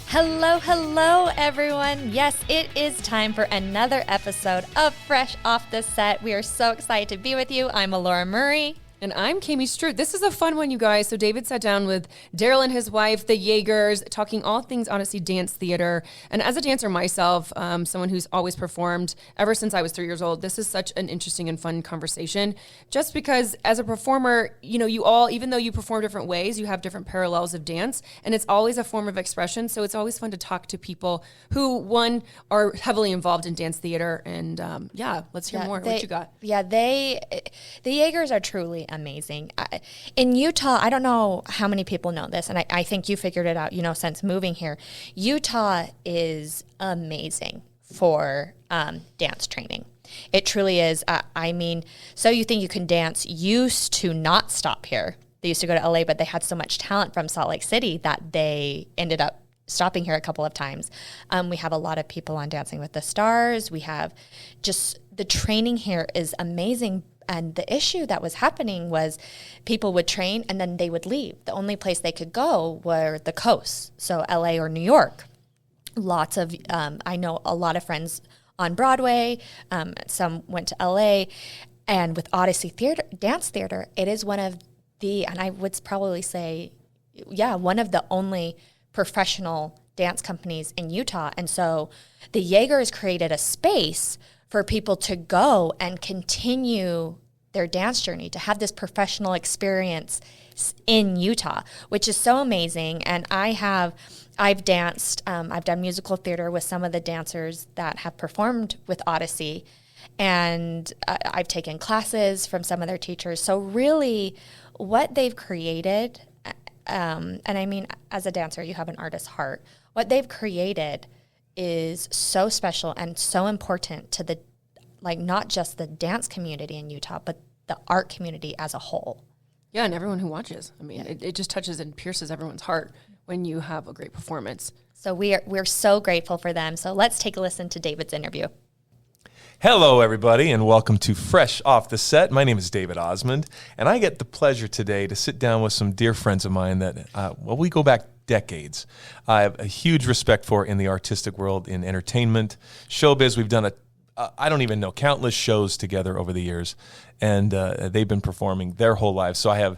Hello, hello, everyone. Yes, it is time for another episode of Fresh Off the Set. We are so excited to be with you. I'm Alora Murray. And I'm Kami Stroot. This is a fun one, you guys. So David sat down with Derryl and his wife, the Yeagers, talking all things Odyssey Dance Theatre. And as a dancer myself, someone who's always performed ever since I was 3 years old, this is such an interesting and fun conversation. Just because as a performer, you know, you all, even though you perform different ways, you have different parallels of dance. And it's always a form of expression. So it's always fun to talk to people who, one, are heavily involved in dance theater. And let's hear more. What you got? Yeah, the Yeagers are truly amazing. In Utah, I don't know how many people know this, and I think you figured it out, since moving here. Utah is amazing for dance training. It truly is. So you think you can dance used to not stop here. They used to go to LA, but they had so much talent from Salt Lake City that they ended up stopping here a couple of times. We have a lot of people on Dancing with the Stars. We have just the training here is amazing. And the issue that was happening was people would train and then they would leave. The only place they could go were the coasts, so LA or New York. I know a lot of friends on Broadway. Some went to LA. And with Odyssey Dance Theatre, it is one of and I would probably say, one of the only professional dance companies in Utah. And so the Yeagers created a space for people to go and continue their dance journey, to have this professional experience in Utah, which is so amazing. And I've danced, I've done musical theater with some of the dancers that have performed with Odyssey, and I've taken classes from some of their teachers. So really what they've created, and I mean, as a dancer, you have an artist's heart. What they've created is so special and so important to not just the dance community in Utah, but the art community as a whole. Yeah, and everyone who watches. I mean, it just touches and pierces everyone's heart when you have a great performance. So we're so grateful for them. So let's take a listen to David's interview. Hello, everybody, and welcome to Fresh Off the Set. My name is David Osmond, and I get the pleasure today to sit down with some dear friends of mine that, we go back decades. I have a huge respect for in the artistic world, in entertainment, showbiz. We've done I don't even know, countless shows together over the years, and they've been performing their whole lives. So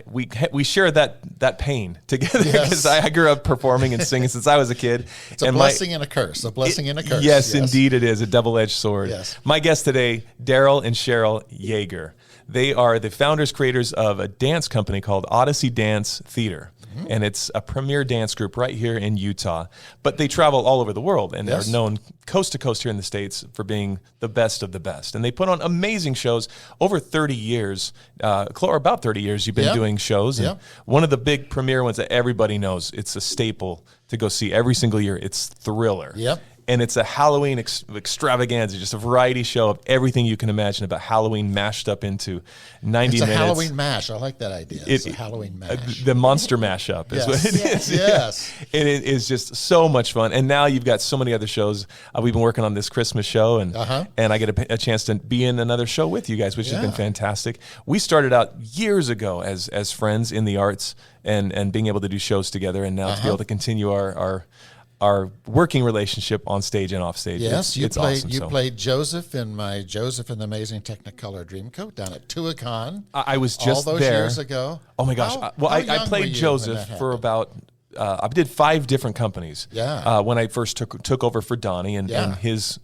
we share that pain together because I grew up performing and singing since I was a kid. It's a blessing and a curse. A blessing and a curse. Yes, indeed it is. A double-edged sword. Yes. My guests today, Derryl and Cheryl Yeager. They are the founders, creators of a dance company called Odyssey Dance Theatre. Mm-hmm. And it's a premier dance group right here in Utah. But they travel all over the world and are known coast to coast here in the States for being the best of the best. And they put on amazing shows over 30 years, or about 30 years you've been doing shows. And one of the big premier ones that everybody knows, it's a staple to go see every single year. It's Thriller. Yep. And it's a Halloween extravaganza, just a variety show of everything you can imagine about Halloween mashed up into 90 minutes. It's a Halloween mash. I like that idea. It's a Halloween mash. The monster mashup is what it is. Yes. And it is just so much fun. And now you've got so many other shows. We've been working on this Christmas show, and I get a chance to be in another show with you guys, which has been fantastic. We started out years ago as friends in the arts and being able to do shows together, and now to be able to continue our working relationship on stage and off stage. Yes, it's awesome. You played Joseph in my Joseph and the Amazing Technicolor Dreamcoat down at Tuacahn. I was just all those there. years ago. Oh my gosh! I played Joseph for about. I did 5 different companies. Yeah. When I first took over for Donnie and his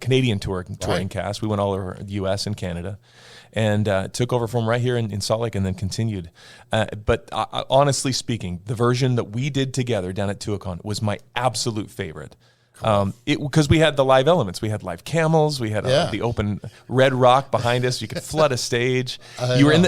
Canadian touring cast, we went all over the U.S. and Canada. And took over from right here in Salt Lake and then continued. But honestly speaking, the version that we did together down at Tuacahn was my absolute favorite. Because we had the live elements. We had live camels. We had the open red rock behind us. You could flood a stage.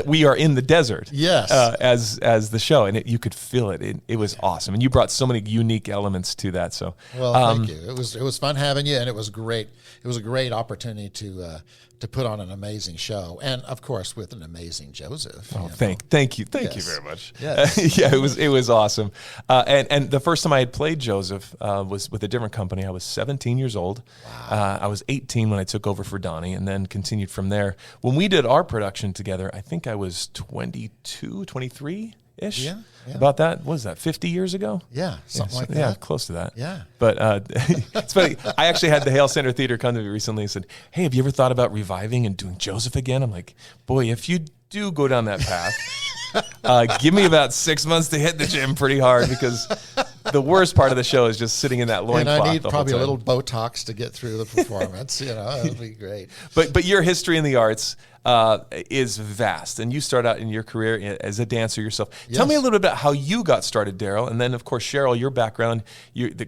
We are in the desert. Yes. As the show, and you could feel it. It was awesome, and you brought so many unique elements to that. So thank you. It was fun having you, and it was great. It was a great opportunity to put on an amazing show, and of course with an amazing Joseph. Thank you very much. Yes. It was awesome. And the first time I had played Joseph was with a different company. I was 17 years old. Wow. I was 18 when I took over for Donnie, and then continued from there. When we did our production together, I think I was 22, 23. ish. Yeah. About that. What was that? 50 years ago? Yeah, something like that. Yeah, close to that. Yeah. But it's funny. I actually had the Hale Center Theater come to me recently and said, "Hey, have you ever thought about reviving and doing Joseph again?" I'm like, "Boy, if you do go down that path, give me about 6 months to hit the gym pretty hard, because the worst part of the show is just sitting in that loincloth. And I need the probably a whole little Botox to get through the performance. It'll be great. But your history in the arts is vast, and you start out in your career as a dancer yourself. Yes. Tell me a little bit about how you got started, Derryl, and then of course Cheryl, your background,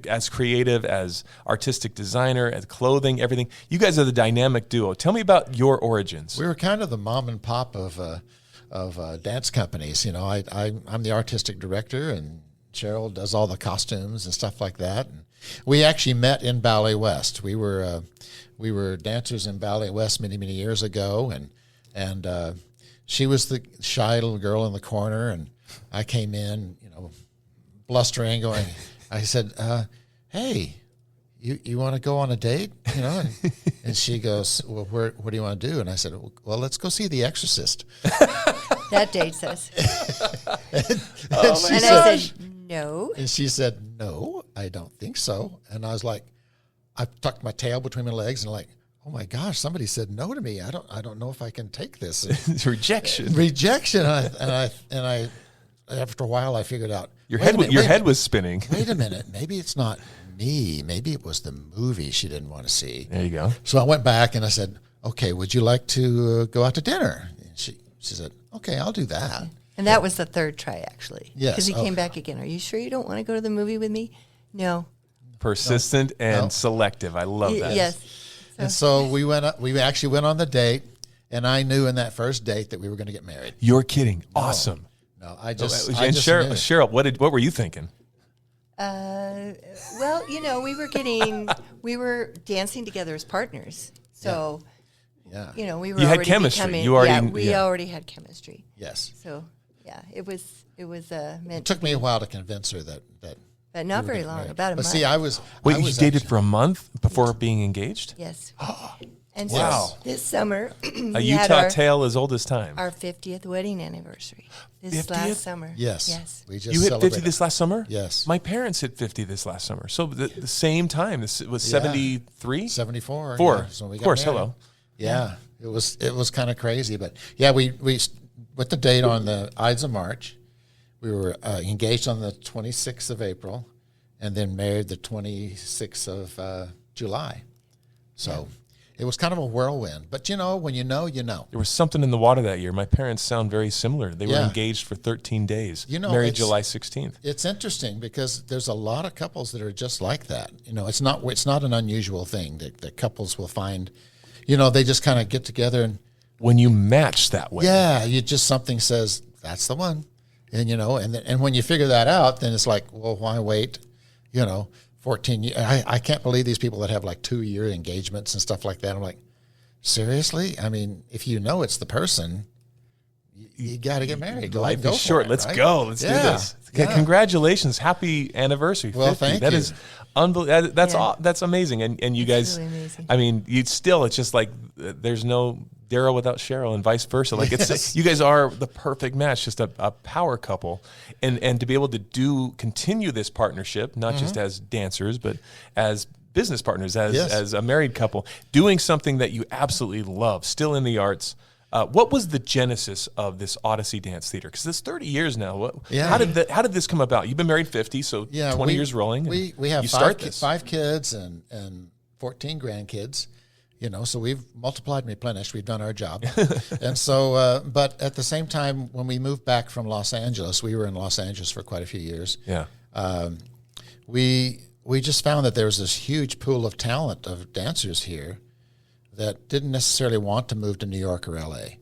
as creative, as artistic designer, as clothing, everything. You guys are the dynamic duo. Tell me about your origins. We were kind of the mom and pop of dance companies. I'm the artistic director, and Cheryl does all the costumes and stuff like that. And we actually met in Ballet West. We were dancers in Ballet West many, many years ago, and she was the shy little girl in the corner, and I came in, blustering, going. I said, "Hey, you want to go on a date?" And she goes, "Well, what do you want to do?" And I said, "Well, let's go see The Exorcist." That dates us. And I said, no. And she said, "No, I don't think so." And I was like, I tucked my tail between my legs and like, oh my gosh, somebody said no to me. I don't know if I can take this. It's rejection. Rejection. And I after a while I figured out Your head was spinning. Wait a minute, maybe it's not me. Maybe it was the movie she didn't want to see. There you go. So I went back and I said, "Okay, would you like to go out to dinner?" And she said, "Okay, I'll do that." And that was the third try, actually. Yes. Because he came back again. "Are you sure you don't want to go to the movie with me?" "No." Persistent and selective. I love that. Yes. And so we went. We actually went on the date, and I knew in that first date that we were going to get married. You're kidding. Awesome. No, I just And knew. Cheryl, what were you thinking? Well, we were dancing together as partners. So, Yeah. we were You had already chemistry. becoming, You already- we already had chemistry. Yes. So, yeah, it was meant It took me a while to convince her that. but not we were very getting long, married. about a But month. see, I was. Wait, I you was dated actually- for a month before being engaged? Yes. And Wow. so this summer, A we had Utah tale as old as time. our 50th wedding anniversary this 50th? last summer. Yes. Yes. We just You hit 50 celebrated. this last summer? Yes. My parents hit 50 this last summer. So the same time. This was 73? 74. Four. Yeah, so we Of got course, married. hello. Yeah, it was kind of crazy, but yeah, we put the date on the Ides of March. We were engaged on the 26th of April, and then married the 26th of July. So it was kind of a whirlwind. But when you know, you know. There was something in the water that year. My parents sound very similar. They were Yeah. engaged for 13 days. Married it's- July 16th. It's interesting because there's a lot of couples that are just like that. It's not an unusual thing that couples will find. They just kind of get together and When you match that way. yeah, something says that's the one, and and when you figure that out, then it's like, well, why wait? 14 years. I can't believe these people that have like 2-year engagements and stuff like that. I'm like, seriously? I mean, if it's the person, you got to get married. Go Life and go is for short. it, Let's right? go. Let's do Yeah, this. yeah. Congratulations. Happy anniversary. Well, 50. thank That you. is unbelievable. That's Yeah. that's amazing. And you It's guys, really amazing. I mean, it's just like there's no Derryl without Cheryl and vice versa. Like Yes. you guys are the perfect match, just a power couple. And to be able to continue this partnership, not just as dancers, but as business partners, as a married couple, doing something that you absolutely love, still in the arts. What was the genesis of this Odyssey Dance Theatre? Because it's 30 years now. Yeah. How did this come about? You've been married 50, so 20 years rolling. We have you start this. 5 kids and 14 grandkids. So we've multiplied and replenished. We've done our job. And so, but at the same time, when we moved back from Los Angeles, we were in Los Angeles for quite a few years. Yeah. We just found that there was this huge pool of talent of dancers here that didn't necessarily want to move to New York or LA.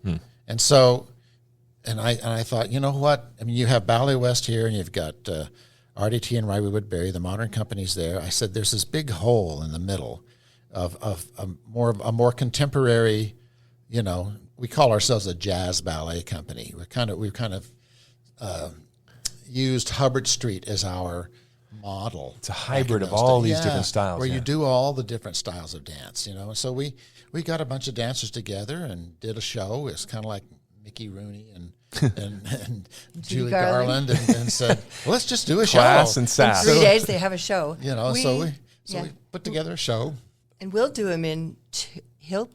And so, and I thought, you know what? I mean, you have Ballet West here, and you've got RDT and Riley Woodbury, the modern companies there. I said, there's this big hole in the middle of a more contemporary, we call ourselves a jazz ballet company. We've kind of used Hubbard Street as our model. It's a hybrid of all these different styles. Where yeah. you do all the different styles of dance, So we got a bunch of dancers together and did a show. It's kind of like Mickey Rooney and Julie Garland. Garland and said, well, let's just do a Class show. and sass. 3 days they have a show. You know, so we put together a show. And we'll do him he'll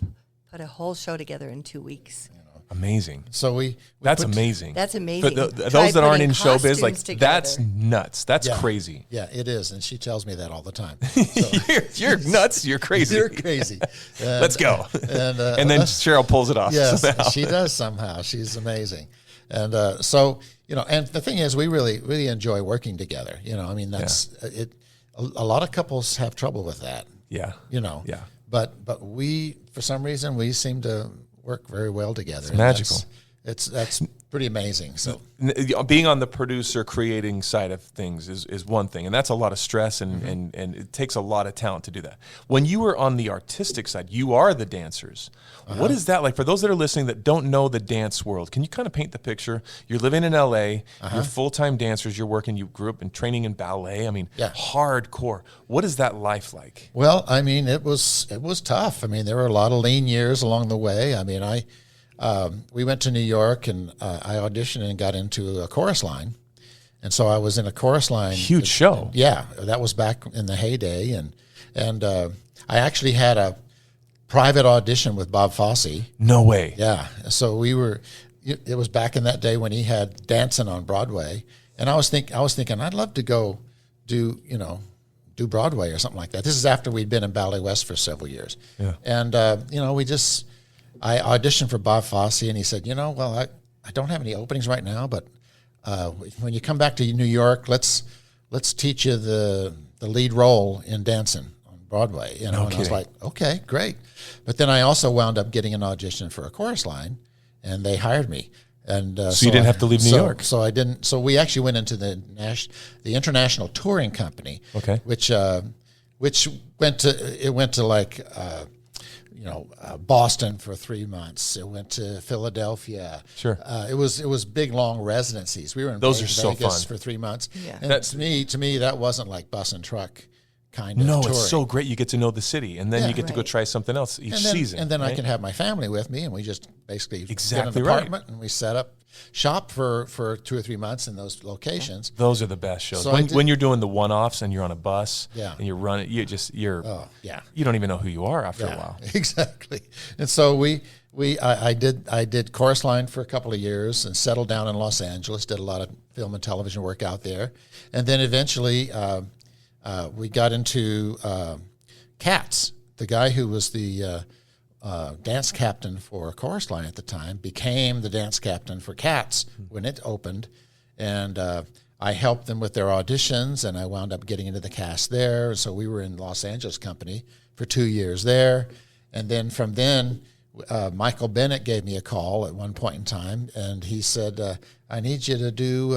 put a whole show together in 2 weeks. Amazing. So we That's put- amazing. That's amazing. For Try those that aren't putting in showbiz, like costumes together. that's nuts. That's Yeah. crazy. Yeah, it is, and she tells me that all the time. So, You're nuts. You're crazy. you're crazy. And, Let's go. And then Cheryl pulls it off. yes, somehow. she does somehow. She's amazing. And so, and the thing is, we really enjoy working together. I mean, that's it. A lot of couples have trouble with that. Yeah. Yeah. But we, for some reason, we seem to work very well together. It's magical. That's pretty amazing. So Being on the producer creating side of things is one thing, and that's a lot of stress, and it takes a lot of talent to do that. When you were on the artistic side, you are the dancers. What is that like? For those that are listening that don't know the dance world, can you kind of paint the picture? You're living in LA, you're full-time dancers, you're working, you grew up in training in ballet. I mean, hardcore. What is that life like? Well, I mean, it was tough. I mean, there were a lot of lean years along the way. I mean, we went to New York, and I auditioned and got into a chorus line. And so I was in a chorus line. Huge show. Yeah, that was back in the heyday. And I actually had a private audition with Bob Fosse. No way. Yeah. So it was back in that day when he had Dancing on Broadway. And I was thinking, I'd love to go do Broadway or something like that. This is after we'd been in Ballet West for several years. Yeah. And, I auditioned for Bob Fosse, and he said, well, I don't have any openings right now, but when you come back to New York, let's teach you the lead role in Dancing on Broadway. And I was like, okay, great. But then I also wound up getting an audition for a chorus line, and they hired me. And so you didn't have to leave New York. So I didn't. So we actually went into the International Touring Company. Okay. Which went to like. Boston for 3 months. It went to Philadelphia. Sure. It was big, long residencies. We were in Those are Vegas so fun. for 3 months. Yeah. And to me, that wasn't like bus and truck kind of No, touring. it's so great. You get to know the city, and then Yeah. you get to go Right. try something else each season. And then I right? can have my family with me, and we just basically Exactly get an right. apartment, and we set up shop for 2 or 3 months in those locations. Those are the best shows. So When you're doing the one-offs and you're on a bus Yeah. and you're running, you don't even know who you are after a while. Exactly. And so I did chorus line for a couple of years and settled down in Los Angeles, did a lot of film and television work out there. And then eventually we got into Cats. The guy who was the dance captain for Chorus Line at the time became the dance captain for Cats when it opened. And I helped them with their auditions, and I wound up getting into the cast there. So we were in Los Angeles company for 2 years there. And then from then, Michael Bennett gave me a call at one point in time, and he said, I need you to do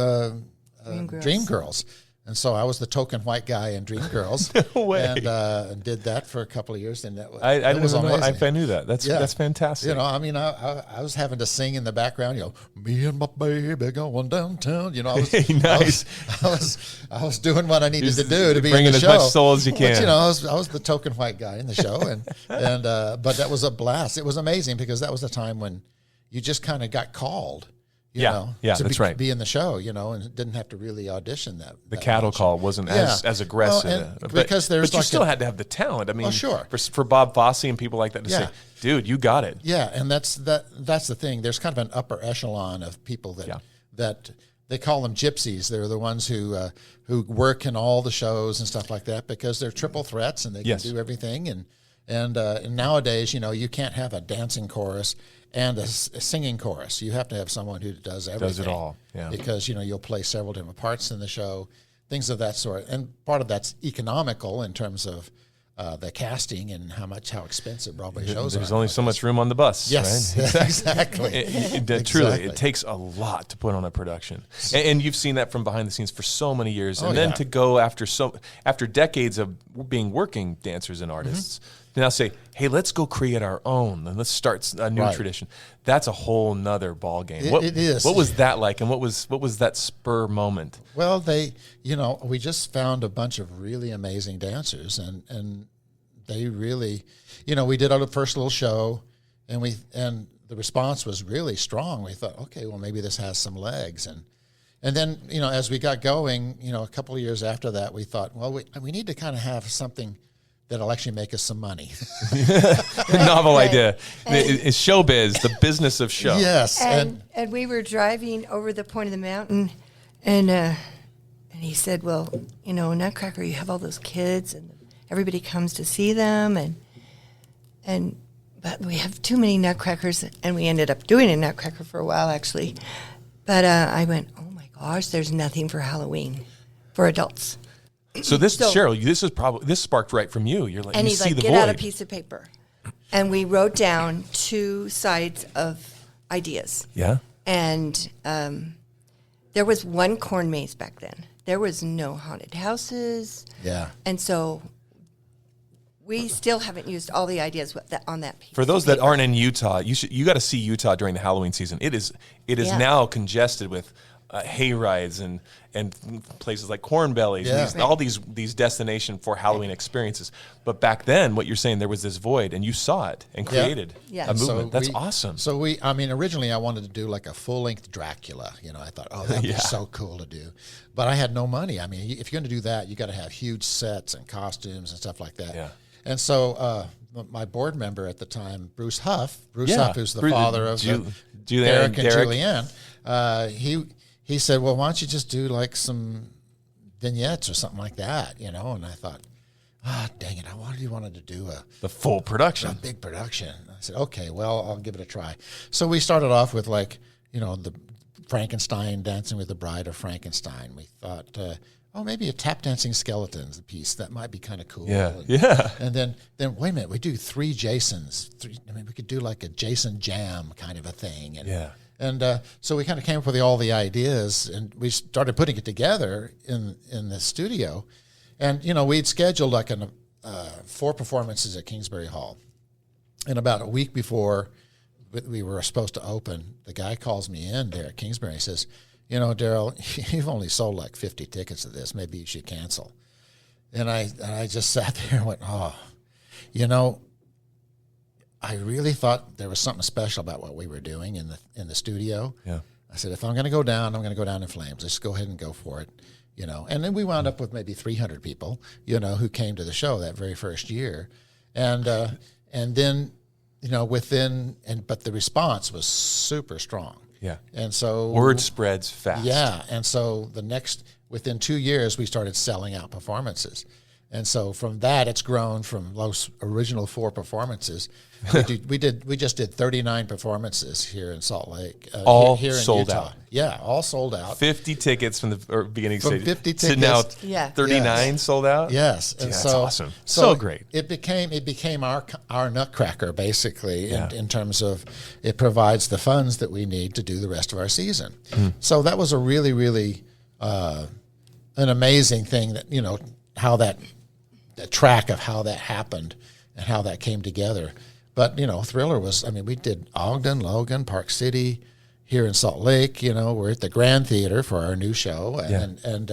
Dreamgirls. And so I was the token white guy in Dreamgirls. No way. And did that for a couple of years. And I that didn't was even know amazing. if I knew that. That's fantastic. I mean, I was having to sing in the background, me and my baby going downtown. Nice. I was doing what I needed to do to be in bringing the as show. much soul as you But, can. I was the token white guy in the show, and but that was a blast. It was amazing because that was the time when you just kind of got called. Yeah, that's right. Be in the show, and didn't have to really audition that. The cattle call wasn't as aggressive. Well, because there's but you like still had to have the talent. I mean, sure. For Bob Fosse and people like that to say, dude, you got it. Yeah, and that's the thing. There's kind of an upper echelon of people that they call them gypsies. They're the ones who work in all the shows and stuff like that because they're triple threats and they can do everything. And nowadays, you can't have a dancing chorus and a singing chorus. You have to have someone who does everything. Does it all, yeah. Because, you'll play several different parts in the show, things of that sort. And part of that's economical in terms of the casting and how expensive Broadway shows are. There's only so much room on the bus, Yes, right? exactly. Truly, it takes a lot to put on a production. And you've seen that from behind the scenes for so many years. And then to go after decades of being working dancers and artists, to now say, hey, let's go create our own and let's start a new tradition. That's a whole nother ball game. It is. What was that like, and what was that spur moment? Well, we just found a bunch of really amazing dancers, and they really, we did our first little show, and the response was really strong. We thought, okay, well, maybe this has some legs. And then, as we got going, a couple of years after that, we thought, well, we need to kind of have something that'll actually make us some money. Novel idea. It's showbiz, the business of show. Yes. And we were driving over the point of the mountain, and he said, well, Nutcracker, you have all those kids, and everybody comes to see them, but we have too many Nutcrackers, and we ended up doing a Nutcracker for a while, actually. But I went, oh my gosh, there's nothing for Halloween for adults. So Cheryl, this sparked right from you. You're like, And you he's see like, the get void. out a piece of paper. And we wrote down 2 sides of ideas. Yeah. And there was one corn maze back then. There was no haunted houses. Yeah. And so we still haven't used all the ideas on that piece. For those that aren't in Utah, you got to see Utah during the Halloween season. It is now congested with hay rides and places like Corn Bellies, and all these destination for Halloween experiences. But back then, what you're saying, there was this void, and you saw it and created a movement. That's awesome. So originally I wanted to do like a full-length Dracula. I thought, that'd be so cool to do. But I had no money. I mean, if you're going to do that, you got to have huge sets and costumes and stuff like that. Yeah. And so my board member at the time, Bruce Huff, who's the father of Derek and Julianne, he said, well, why don't you just do like some vignettes or something like that, And I thought, dang it, I really wanted to do the full production, a big production. I said, okay, well, I'll give it a try. So we started off with the Frankenstein, Dancing with the Bride of Frankenstein. We thought, maybe a tap dancing skeletons piece that might be kind of cool. Yeah. And then wait a minute, we do 3 Jasons. We could do like a Jason jam kind of a thing. And so we kind of came up with all the ideas, and we started putting it together in the studio. And, we'd scheduled like 4 performances at Kingsbury Hall. And about a week before we were supposed to open, the guy calls me in there at Kingsbury. He says, Derryl, you've only sold like 50 tickets of this. Maybe you should cancel. And I just sat there and went, I really thought there was something special about what we were doing in the studio. Yeah. I said, if I'm going to go down, I'm going to go down in flames. Let's go ahead and go for it. And then we wound up with maybe 300 people, who came to the show that very first year. And then, but the response was super strong. Yeah. And so word spreads fast. Yeah. And so within 2 years, we started selling out performances. And so from that, it's grown from those original 4 performances. We just did 39 performances here in Salt Lake. All here in sold Utah. out. Yeah, all sold out. 50 tickets from the beginning From stage 50 to now tickets. 39 sold out. Yes, and that's so awesome. So great. It became our Nutcracker basally in terms of it provides the funds that we need to do the rest of our season. So that was a really, really an amazing thing that how that track of how that happened and how that came together. But, Thriller was, we did Ogden, Logan, Park City, here in Salt Lake. We're at the Grand Theater for our new show and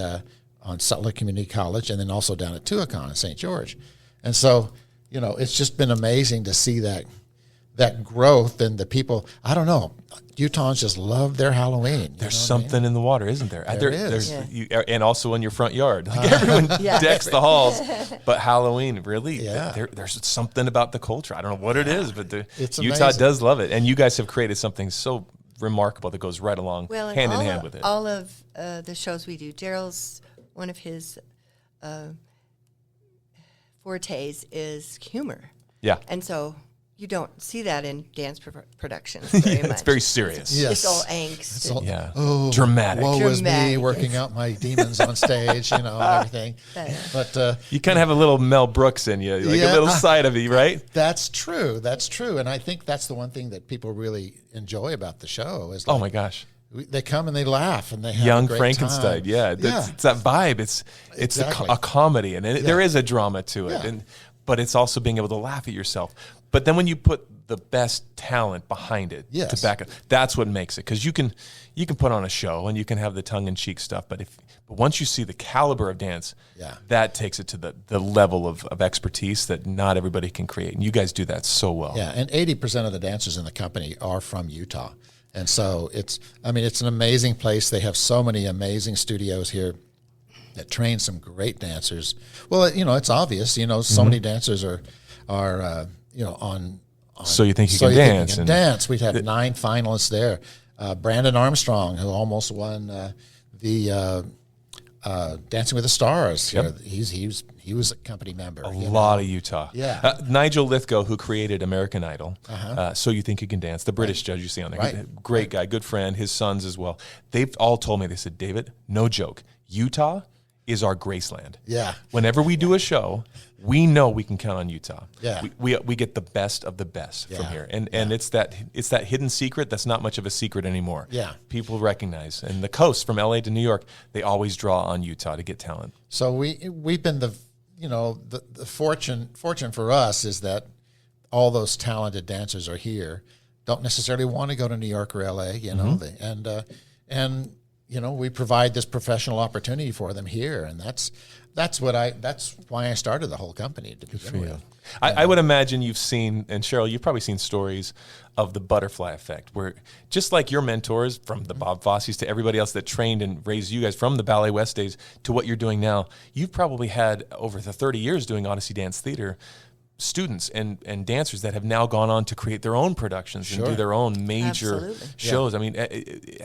on Salt Lake Community College, and then also down at Tuacahn in St. George. And so, it's just been amazing to see that growth and the people. I don't know. Utahns just love their Halloween. There's something in the water, isn't there? There is. And also in your front yard. Like everyone decks the halls. But Halloween, really, there's something about the culture. I don't know what it is, but Utah amazing. does love it. And you guys have created something so remarkable that goes right along hand in hand with it. All of the shows we do, Daryl's, one of his fortes is humor. Yeah. And so you don't see that in dance productions very much. It's very serious. Yes. It's all angst. Dramatic. Woe was me Dramatic. working out my demons on stage, and everything. But You kind of have a little Mel Brooks in you, like a little side of you, right? that's true. That's true. And I think that's the one thing that people really enjoy about the show is Oh my gosh. they come and they laugh and they have Young a great Frankenstein, time. It's that vibe. It's Exactly. a comedy, and there is a drama to it, Yeah. but it's also being able to laugh at yourself. But then when you put the best talent behind it Yes. to back it. That's what makes it, because you can put on a show and you can have the tongue-in-cheek stuff, but once you see the caliber of dance, that takes it to the level of expertise that not everybody can create, and you guys do that so well. Yeah, and 80% of the dancers in the company are from Utah, and so it's an amazing place. They have so many amazing studios here that train some great dancers. Well, it's obvious, so many dancers are on. So you think you can dance? Dance. We'd have 9 finalists there. Brandon Armstrong, who almost won the Dancing with the Stars. Yep. He was a company member. A lot of Utah. Yeah. Nigel Lithgow, who created American Idol, So You Think You Can Dance, the British judge you see on there. Right. Great guy, good friend, his sons as well. They've all told me, they said, David, no joke, Utah is our Graceland. Yeah. Whenever we do a show, we know we can count on Utah. Yeah. We get the best of the best from here. And it's that hidden secret that's not much of a secret anymore. Yeah. People recognize. And the coast from LA to New York, they always draw on Utah to get talent. So we've been the fortune for us is that all those talented dancers are here. Don't necessarily want to go to New York or LA, and we provide this professional opportunity for them here, and that's why I started the whole company to begin with. I would imagine you've seen, and Cheryl, you've probably seen stories of the butterfly effect, where just like your mentors, from the Bob Fosse's to everybody else that trained and raised you guys from the Ballet West days to what you're doing now, you've probably had over the 30 years doing Odyssey Dance Theatre, students and dancers that have now gone on to create their own productions and do their own major shows. I mean,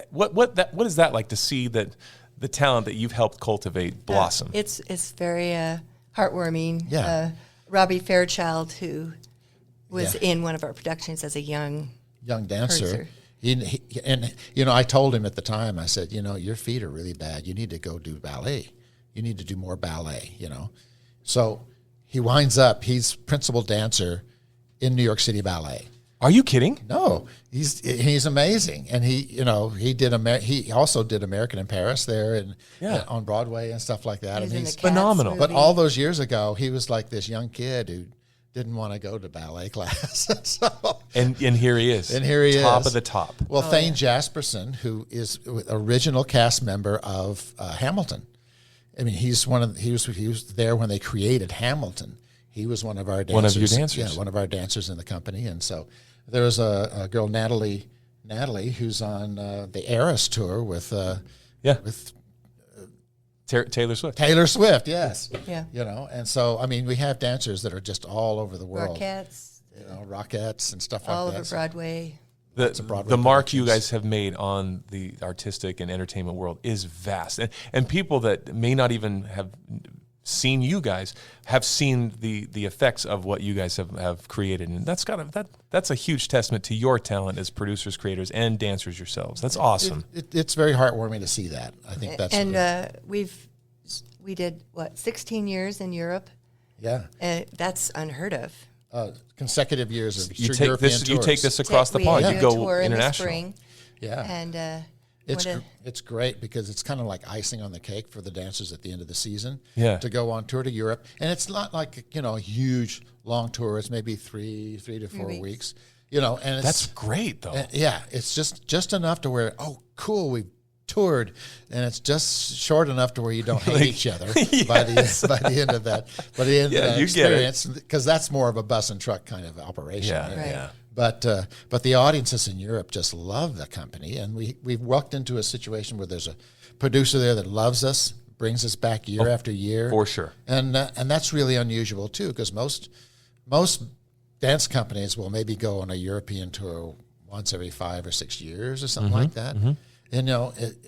what is that like to see that the talent that you've helped cultivate blossom? It's very heartwarming. Yeah. Robbie Fairchild, who was in one of our productions as a young dancer. I told him at the time, I said, your feet are really bad. You need to go do ballet. You need to do more ballet, So he winds up, he's principal dancer in New York City Ballet. Are you kidding? No, he's amazing, and he also did American in Paris there and on Broadway and stuff like that. He's And in he's the Cats phenomenal. movie. But all those years ago, he was like this young kid who didn't want to go to ballet class. And here he is. And here he is. Top of the top. Well, Thane Jasperson, who is original cast member of Hamilton. I mean, he was there when they created Hamilton. He was one of our dancers. One of your dancers. Yeah, one of our dancers in the company. And so there was a girl, Natalie, who's on the Eras tour with Taylor Swift. Taylor Swift, yes. Yeah. And so, I mean, we have dancers that are just all over the world. Rockettes, Rockettes and stuff all like over that. Broadway. The mark you guys have made on the artistic and entertainment world is vast. And people that may not even have seen you guys have seen the effects of what you guys have created. And that's a huge testament to your talent as producers, creators, and dancers yourselves. That's awesome. It's very heartwarming to see that. I think that's... And we did, 16 years in Europe? Yeah. That's unheard of. Consecutive years of You European take tours. this across the pond. We You do a go tour in the international. spring, Yeah. and It's great because it's kind of like icing on the cake for the dancers at the end of the season. Yeah. To go on tour to Europe, and it's not like a huge long tour. It's maybe three to 4 weeks. And it's, That's great, though. it's just enough to where cool, we've toured, and it's just short enough to where you don't hate each other by the end of that. By the end of that you get it. experience, because that's more of a bus and truck kind of operation. Yeah, Right. yeah. But the audiences in Europe just love the company, and we've walked into a situation where there's a producer there that loves us, brings us back year after year, for sure. and that's really unusual too, because most dance companies will maybe go on a European tour once every 5 or 6 years or something like that, and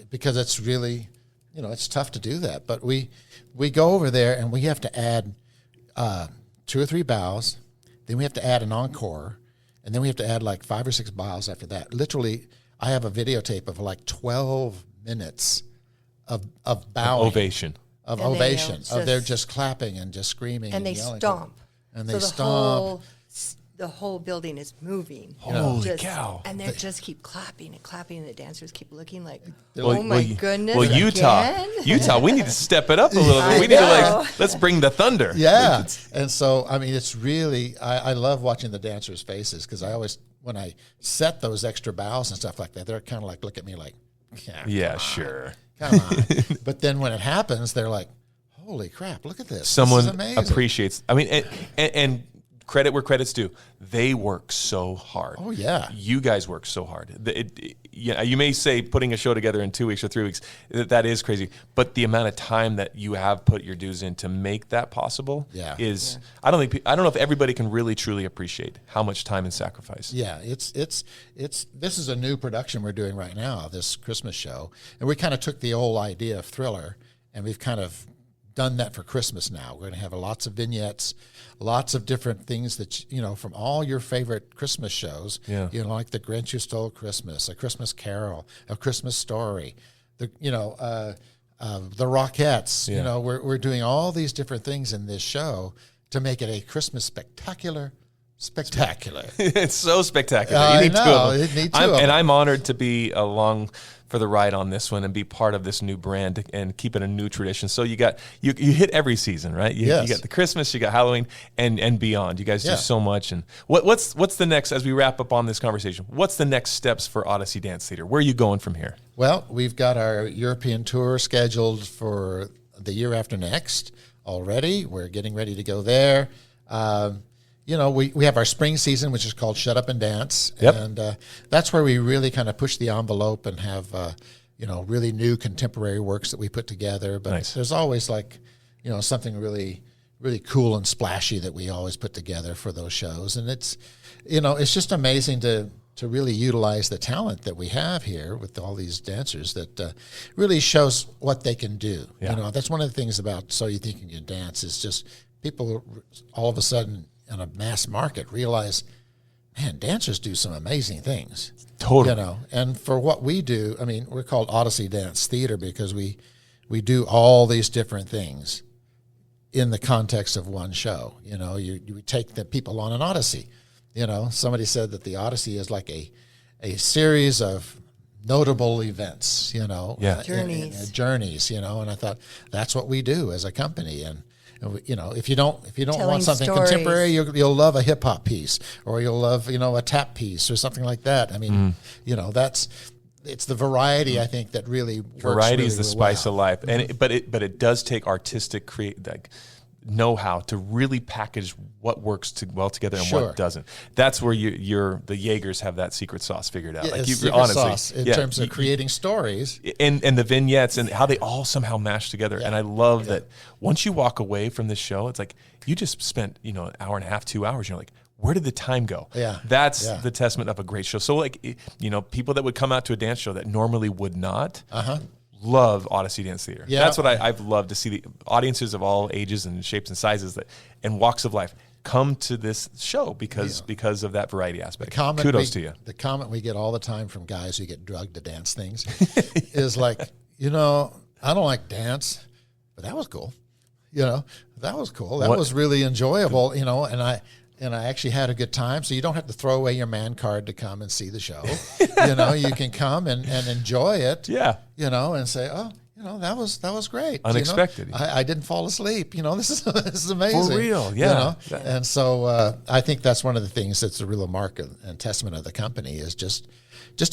because it's really it's tough to do that. But we go over there and we have to add 2 or 3 bows, then we have to add an encore. And then we have to add like 5 or 6 bows after that. Literally, I have a videotape of like 12 minutes of bowing. Ovation. Of And ovation. they'll They're just clapping and just screaming and they yelling. stomp. And they So the stomp. whole the whole building is moving. Holy cow. And they just keep clapping and clapping, and the dancers keep looking like, Well, oh my goodness. Well, Utah, we need to step it up a little bit. We need to let's bring the thunder. Yeah. And so, I mean, it's really, I love watching the dancers' faces, because I always, when I set those extra bows and stuff like that, they're kind of like, look at me like, Yeah, sure. come on. But then when it happens, they're like, holy crap, look at this. Someone This is amazing. appreciates. I mean, and credit where credit's due. They work so hard. Oh, yeah. You guys work so hard. You may say putting a show together in 2 weeks or 3 weeks, that is crazy. But the amount of time that you have put your dues in to make that possible is, I don't know if everybody can really truly appreciate how much time and sacrifice. Yeah, it's this is a new production we're doing right now, this Christmas show. And we kind of took the old idea of Thriller, and we've kind of done that for Christmas now. We're going to have lots of vignettes, lots of different things that, from all your favorite Christmas shows, like The Grinch Who Stole Christmas, A Christmas Carol, A Christmas Story, the Rockettes. We're doing all these different things in this show to make it a Christmas spectacular. It's so spectacular. You I need know. two of them. You need two of them. And I'm honored to be along for the ride on this one and be part of this new brand and keep it a new tradition. So you hit every season, right? You got the Christmas, you got Halloween, and beyond. You guys do so much. And what's the next, as we wrap up on this conversation, what's the next steps for Odyssey Dance Theatre? Where are you going from here? Well, we've got our European tour scheduled for the year after next already. We're getting ready to go there. We have our spring season, which is called Shut Up and Dance. Yep. And that's where we really kind of push the envelope and have, really new contemporary works that we put together. But there's always something really, really cool and splashy that we always put together for those shows. And it's just amazing to really utilize the talent that we have here with all these dancers that really shows what they can do. Yeah. That's one of the things about So You Think You Can Dance is just people all of a sudden in a mass market realize, man, dancers do some amazing things. Totally. And for what we do, I mean, we're called Odyssey Dance Theatre because we do all these different things in the context of one show. You take the people on an Odyssey. Somebody said that the Odyssey is like a series of notable events, journeys, and I thought that's what we do as a company. And if you don't Telling want something stories. contemporary, you'll love a hip hop piece, or you'll love a tap piece or something like that. I mean, it's the variety I think that really works. Variety is the really spice well. of life, and but it does take artistic know-how to really package what works well together and what doesn't. That's where the Yeagers have that secret sauce figured out. Yeah, Secret honestly, sauce in terms of creating stories and the vignettes and how they all somehow mash together. And I love that once you walk away from this show, it's like you just spent an hour and a half, 2 hours. You're like, where did the time go? Yeah, that's the testament of a great show. So people that would come out to a dance show that normally would not. Love Odyssey Dance Theatre. Yeah. That's what I've loved to see. The audiences of all ages and shapes and sizes and walks of life come to this show because of that variety aspect. Kudos to you. The comment we get all the time from guys who get drugged to dance things is like, I don't like dance, but that was cool. That was cool. That was really enjoyable. And I actually had a good time. So you don't have to throw away your man card to come and see the show. You can come and enjoy it. Yeah. And say, oh, that was great. Unexpected. I didn't fall asleep. This is amazing. For real, yeah. And so I think that's one of the things that's a real mark and testament of the company is just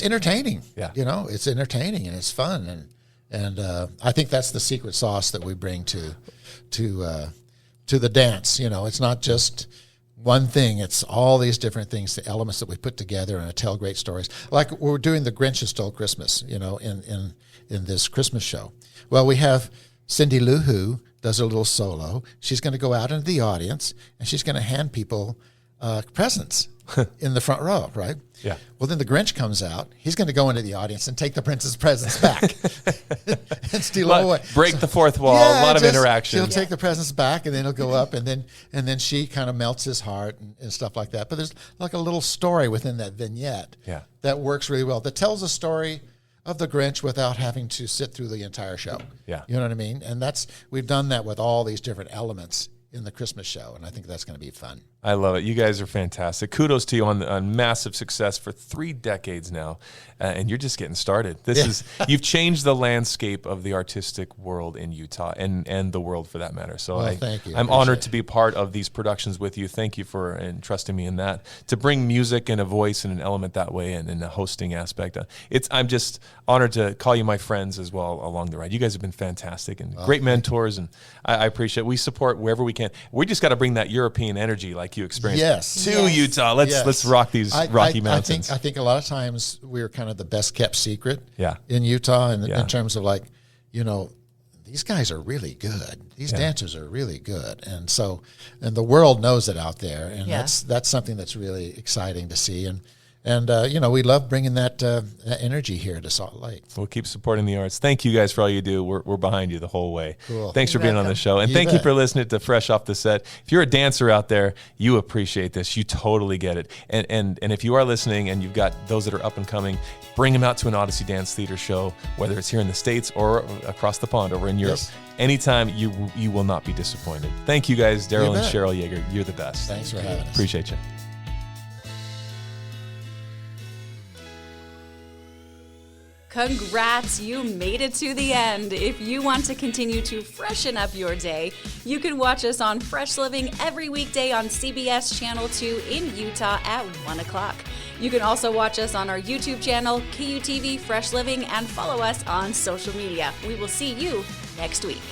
entertaining. Yeah. It's entertaining and it's fun and I think that's the secret sauce that we bring to the dance. It's not just one thing, it's all these different things, the elements that we put together and tell great stories. Like we're doing The Grinch Who Stole Christmas, in this Christmas show. Well, we have Cindy Lou Who does a little solo. She's going to go out into the audience and she's going to hand people presents in the front row, right? Yeah. Well, then the Grinch comes out. He's going to go into the audience and take the prince's presents back and steal them away. Break the fourth wall. A lot of interaction. He'll take the presents back, and then he'll go up, and then she kind of melts his heart and stuff like that. But there's like a little story within that vignette that works really well. That tells a story of the Grinch without having to sit through the entire show. Yeah. You know what I mean? And we've done that with all these different elements in the Christmas show, and I think that's going to be fun. I love it. You guys are fantastic. Kudos to you on massive success for 3 decades now, and you're just getting started. You've changed the landscape of the artistic world in Utah and the world for that matter. So thank you. I'm honored to be part of these productions with you. Thank you for entrusting me in that, to bring music and a voice and an element that way, and in the hosting aspect. I'm just honored to call you my friends as well along the ride. You guys have been fantastic and great mentors, and I appreciate it. We support wherever we can. We just got to bring that European energy like you experienced to Utah. Let's rock these Rocky Mountains. I think a lot of times we're kind of the best kept secret Yeah. in Utah, in terms of like, these guys are really good. These dancers are really good, and the world knows it out there, and that's something that's really exciting to see. And we love bringing that energy here to Salt Lake. We'll keep supporting the arts. Thank you guys for all you do. We're behind you the whole way. Cool. Thanks for being on the show. And thank you for listening to Fresh Off the Set. If you're a dancer out there, you appreciate this. You totally get it. And if you are listening and you've got those that are up and coming, bring them out to an Odyssey Dance Theatre show, whether it's here in the States or across the pond over in Europe. Yes. Anytime, you will not be disappointed. Thank you guys, Derryl and Cheryl Yeager. You're the best. Thanks for having us. Appreciate you. Congrats, you made it to the end. If you want to continue to freshen up your day, you can watch us on Fresh Living every weekday on CBS Channel 2 in Utah at 1 o'clock. You can also watch us on our YouTube channel, KUTV Fresh Living, and follow us on social media. We will see you next week.